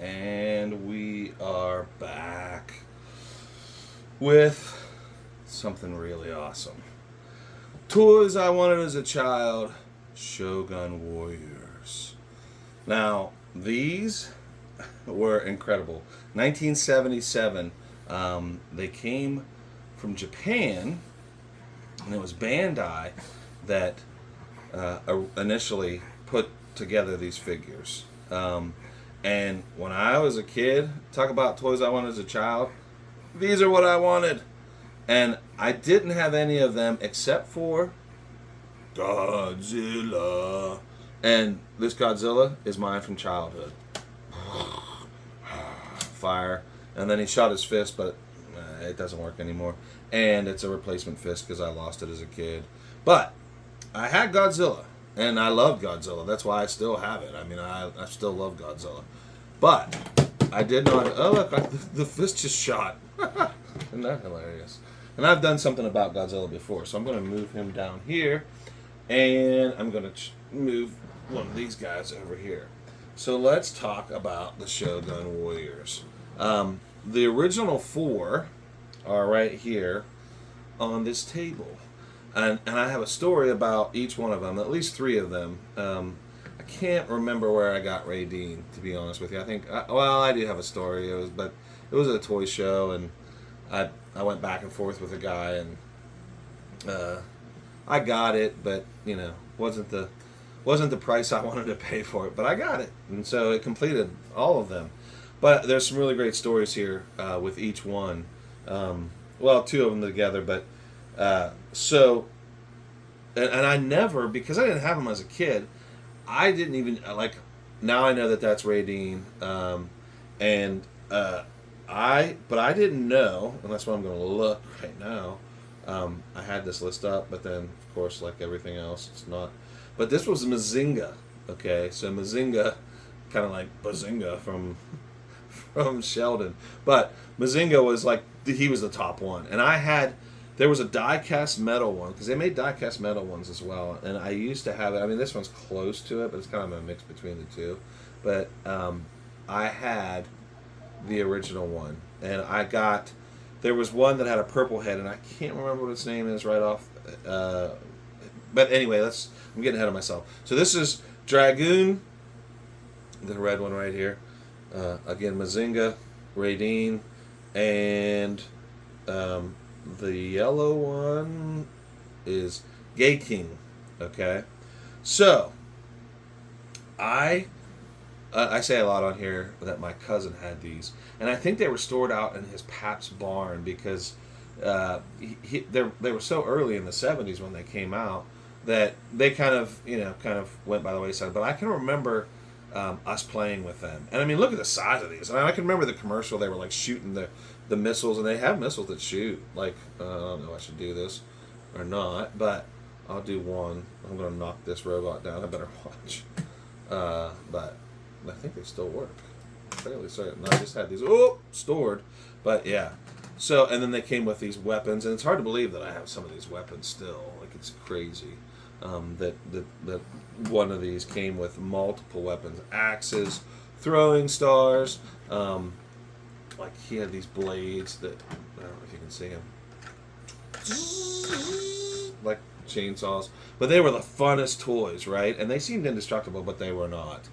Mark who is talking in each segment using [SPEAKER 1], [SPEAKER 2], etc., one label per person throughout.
[SPEAKER 1] And we are back with something really awesome. Toys I wanted as a child, Shogun Warriors. Now, these were incredible. 1977, they came from Japan, and it was Bandai that initially put together these figures. And when I was a kid, talk about toys I wanted as a child, these are what I wanted. And I didn't have any of them except for Godzilla. And this Godzilla is mine from childhood. Fire. And then he shot his fist, but it doesn't work anymore. And it's a replacement fist because I lost it as a kid. But I had Godzilla. And I loved Godzilla. That's why I still have it. I mean, I still love Godzilla. But I did not... Oh, look, the fist just shot. Isn't that hilarious? And I've done something about Godzilla before. So I'm going to move him down here. And I'm going to move one of these guys over here. So let's talk about the Shogun Warriors. The original 4 are right here on this table. And I have a story about each one of them, at least 3 of them. I can't remember where I got Ray Dean, to be honest with you. I think, I do have a story. It was at a toy show, and I went back and forth with a guy, and I got it, but wasn't the price I wanted to pay for it. But I got it, and so it completed all of them. But there's some really great stories here with each one. 2 of them together, but. And I never, because I didn't have them as a kid, I didn't even, now I know that that's Ray Dean, but I didn't know, and that's what I'm going to look right now. I had this list up, but then, of course, like everything else, it's not. But this was Mazinga, okay? So Mazinga, kind of like Bazinga from Sheldon. But Mazinga was he was the top one. And there was a die-cast metal one, because they made die-cast metal ones as well, and I used to have it. I mean, this one's close to it, but it's kind of a mix between the two. But I had the original one, and there was one that had a purple head, and I can't remember what its name is right off. But anyway, I'm getting ahead of myself. So this is Dragoon, the red one right here. Again, Mazinga, Ray Dean, and... the yellow one is Gay King. Okay, so I say a lot on here that my cousin had these, and I think they were stored out in his Pap's barn because they were so early in the 70s when they came out that they kind of went by the wayside. But I can remember us playing with them, and I mean, look at the size of these. I can remember the commercial. They were shooting the missiles, and they have missiles that shoot. I don't know if I should do this or not, but I'll do one. I'm going to knock this robot down. I better watch. But I think they still work. I'm fairly certain. I just had these stored. But yeah. So, and then they came with these weapons, and it's hard to believe that I have some of these weapons still. It's crazy. That one of these came with multiple weapons. Axes, throwing stars, he had these blades that, I don't know if you can see them, like chainsaws. But they were the funnest toys, right? And they seemed indestructible, but they were not.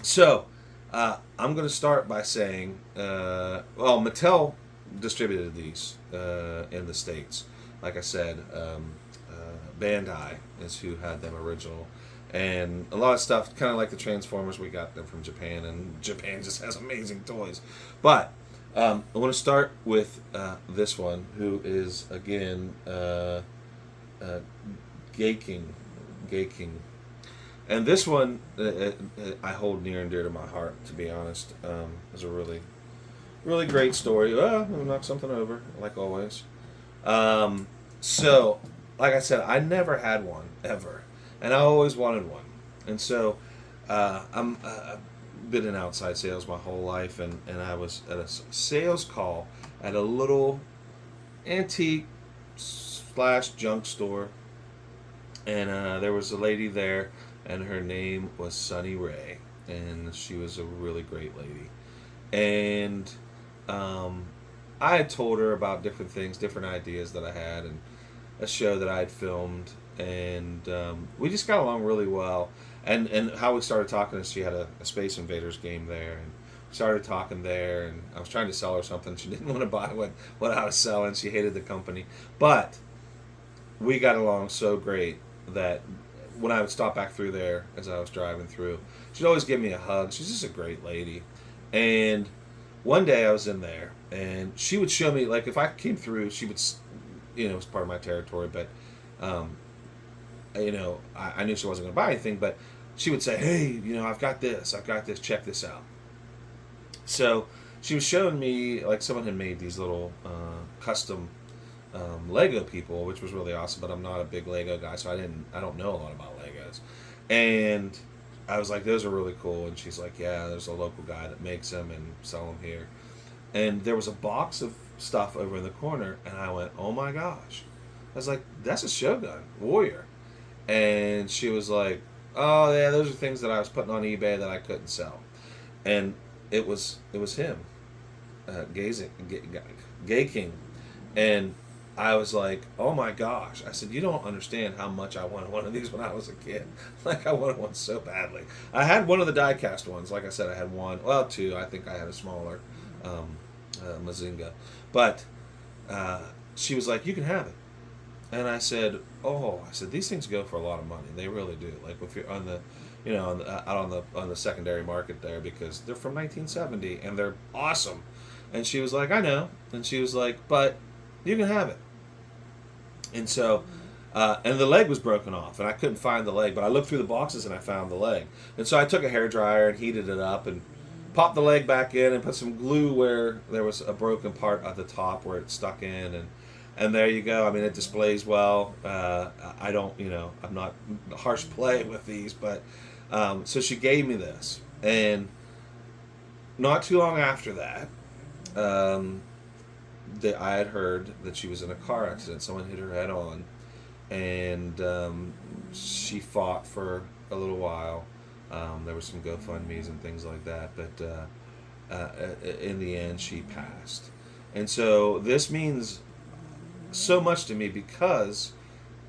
[SPEAKER 1] So, I'm going to start by saying, Mattel distributed these in the States. Like I said, Bandai is who had them original. And a lot of stuff, kind of like the Transformers, we got them from Japan, and Japan just has amazing toys. But I want to start with this one, who is, again, Gay King. And this one, I hold near and dear to my heart, to be honest. It's a really, really great story. We'll knock something over, like always. So, like I said, I never had one, ever. And I always wanted one. And so I've been in outside sales my whole life, and I was at a sales call at a little antique / junk store. And there was a lady there, and her name was Sunny Ray. and she was a really great lady. And um, I had told her about different things, different ideas that I had, and a show that I had filmed, and we just got along really well. And how we started talking is she had a Space Invaders game there, and we started talking there, and I was trying to sell her something. She didn't want to buy what I was selling. She hated the company, but we got along so great that when I would stop back through there as I was driving through, she'd always give me a hug. She's just a great lady. And one day I was in there, and she would show me, like, if I came through, she would, it was part of my territory, but, um, I knew she wasn't going to buy anything, but she would say, hey, I've got this, check this out. So she was showing me, like, someone had made these little custom Lego people, which was really awesome, but I'm not a big Lego guy, so I don't know a lot about Legos. And I was like, those are really cool. And she's like, yeah, there's a local guy that makes them and sell them here. And there was a box of stuff over in the corner, and I went, oh my gosh. I was like, that's a Shogun Warrior. And she was like, oh yeah, those are things that I was putting on eBay that I couldn't sell. And it was him, Gay King. And I was like, oh my gosh. I said, you don't understand how much I wanted one of these when I was a kid. Like, I wanted one so badly. I had one of the die-cast ones. Like I said, I had one. Well, two. I think I had a smaller Mazinga. But she was like, you can have it. And I said, these things go for a lot of money. They really do. Like, if you're on the, out on the secondary market there, because they're from 1970 and they're awesome. And she was like, I know. And she was like, but you can have it. And so, and the leg was broken off, and I couldn't find the leg, but I looked through the boxes and I found the leg. And so I took a hairdryer and heated it up and popped the leg back in and put some glue where there was a broken part at the top where it stuck in, and there you go. I mean, it displays well. I don't, I'm not harsh play with these, but so she gave me this, and not too long after that, that I had heard that she was in a car accident. Someone hit her head on, and she fought for a little while. There were some GoFundMes and things like that, but in the end, she passed. And so this means so much to me because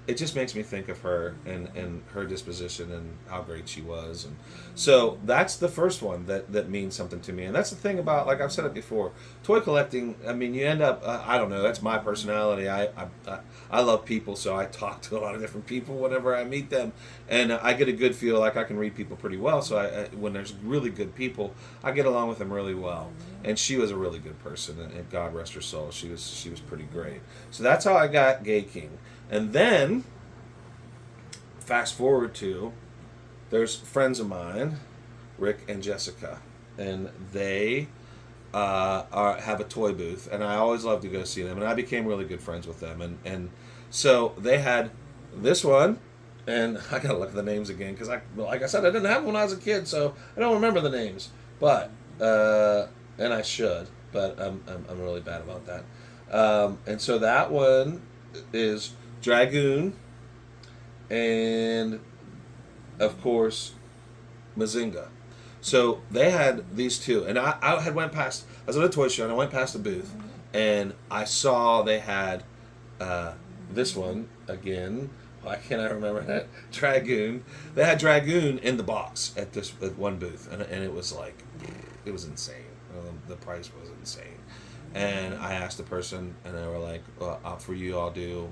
[SPEAKER 1] it just makes me think of her and her disposition and how great she was. And so that's the first one that means something to me. And that's the thing about, like I've said it before, toy collecting, I mean, you end up, I don't know, that's my personality. I love people, so I talk to a lot of different people whenever I meet them. And I get a good feel, like I can read people pretty well. So when there's really good people, I get along with them really well. And she was a really good person, and God rest her soul. She was pretty great. So that's how I got Gay King. And then, fast forward to, there's friends of mine, Rick and Jessica, and they have a toy booth, and I always love to go see them, and I became really good friends with them. And so they had this one, and I gotta look at the names again, because like I said, I didn't have one when I was a kid, so I don't remember the names, but, and I should, but I'm really bad about that. And so that one is Dragoon, and of course Mazinga. So they had these two, and I had went past. I was at a toy show, and I went past the booth, and I saw they had this one again. Why can't I remember that? Dragoon. They had Dragoon in the box at one booth, and it was like, it was insane. The price was insane. And I asked the person, and they were like, well, for you, I'll do,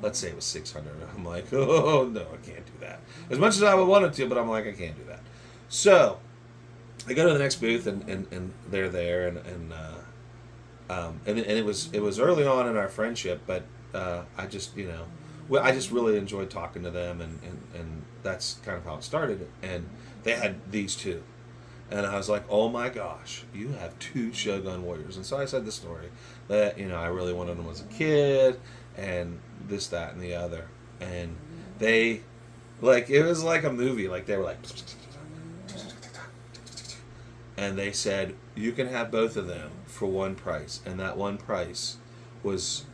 [SPEAKER 1] let's say it was $600. I'm like, oh, no, I can't do that. As much as I would want it to, but I'm like, I can't do that. So I go to the next booth, and they're there, and it was early on in our friendship, but I just, I just really enjoyed talking to them, and that's kind of how it started. And they had these two. And I was like, oh my gosh, you have two Shogun Warriors. And so I said the story that, I really wanted them as a kid, and this, that, and the other. And they, like, it was like a movie. Like, they were like, and they said, you can have both of them for one price. And that one price was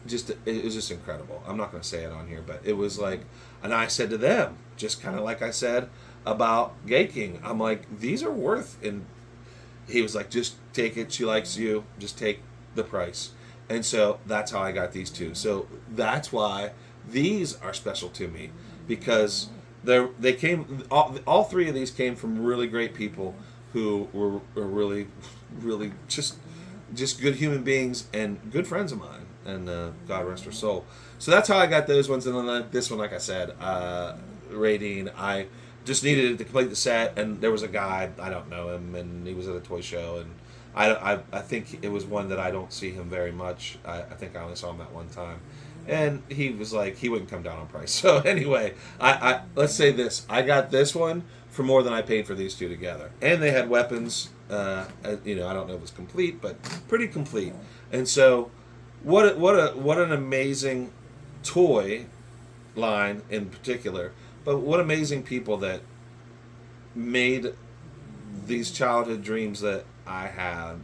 [SPEAKER 1] it was just incredible. I'm not going to say it on here, but it was like, and I said to them, just kind of like I said about Gay King. I'm like, these are worth, and he was like, just take it. She likes you. Just take the price. And so that's how I got these two. So that's why these are special to me, because they came. All three of these came from really great people who were really, really just good human beings and good friends of mine. And God rest her soul. So that's how I got those ones. And then this one, like I said, rating. I just needed it to complete the set, and there was a guy, I don't know him, and he was at a toy show, and I think it was one that I don't see him very much. I think I only saw him that one time, and he was like, he wouldn't come down on price. So anyway, I let's say this: I got this one for more than I paid for these two together, and they had weapons. I don't know if it was complete, but pretty complete. And so, what an amazing toy line in particular. But what amazing people that made these childhood dreams that I had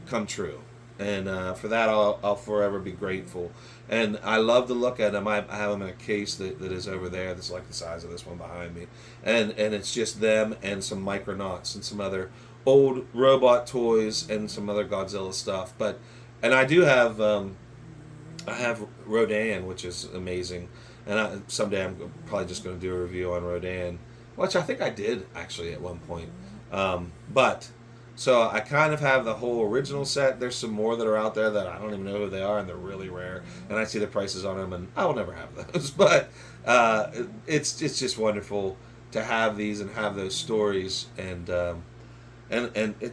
[SPEAKER 1] come true. And for that, I'll forever be grateful. And I love to look at them. I have them in a case that is over there that's like the size of this one behind me. And it's just them and some Micronauts and some other old robot toys and some other Godzilla stuff. And I do have, I have Rodan, which is amazing. And someday I'm probably just going to do a review on Rodan, which I think I did actually at one point. So I kind of have the whole original set. There's some more that are out there that I don't even know who they are, and they're really rare. And I see the prices on them, and I will never have those. But it's just wonderful to have these and have those stories, and it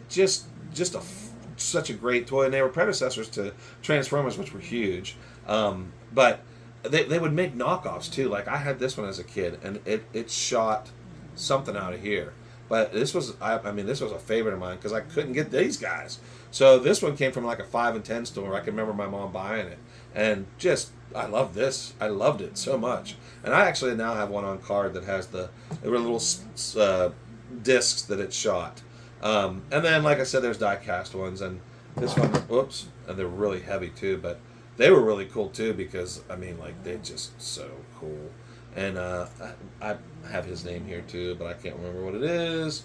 [SPEAKER 1] such a great toy. And they were predecessors to Transformers, which were huge. But they would make knockoffs too. Like I had this one as a kid, and it shot something out of here. But this was this was a favorite of mine because I couldn't get these guys. So this one came from like a 5 and 10 store. I can remember my mom buying it, and I love this. I loved it so much. And I actually now have one on card that has there were little discs that it shot. And then, like I said, there's die-cast ones, and this one, whoops, and they're really heavy too, but they were really cool too because, they're just so cool. And I have his name here too, but I can't remember what it is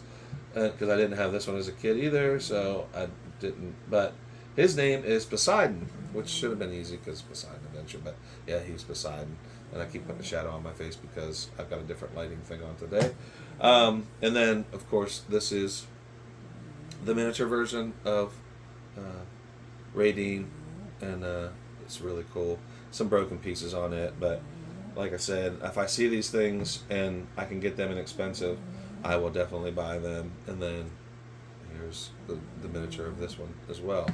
[SPEAKER 1] because I didn't have this one as a kid either, so I didn't. But his name is Poseidon, which should have been easy because Poseidon Adventure, but yeah, he's Poseidon. And I keep putting a shadow on my face because I've got a different lighting thing on today. And then, of course, this is the miniature version of Radine, and it's really cool. Some broken pieces on it, but like I said, if I see these things and I can get them inexpensive, I will definitely buy them. And then here's the miniature of this one as well.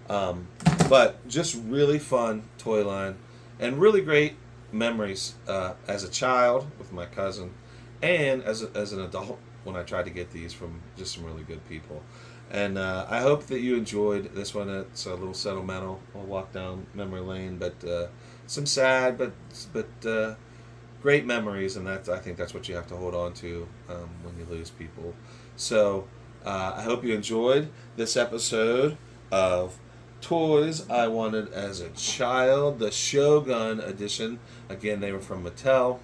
[SPEAKER 1] But just really fun toy line and really great memories as a child with my cousin and as an adult when I tried to get these from just some really good people. And I hope that you enjoyed this one. It's a little sentimental. I'll walk down memory lane, but some sad, but great memories, and I think that's what you have to hold on to when you lose people. So I hope you enjoyed this episode of Toys I Wanted as a Child, the Shogun edition. Again, they were from Mattel.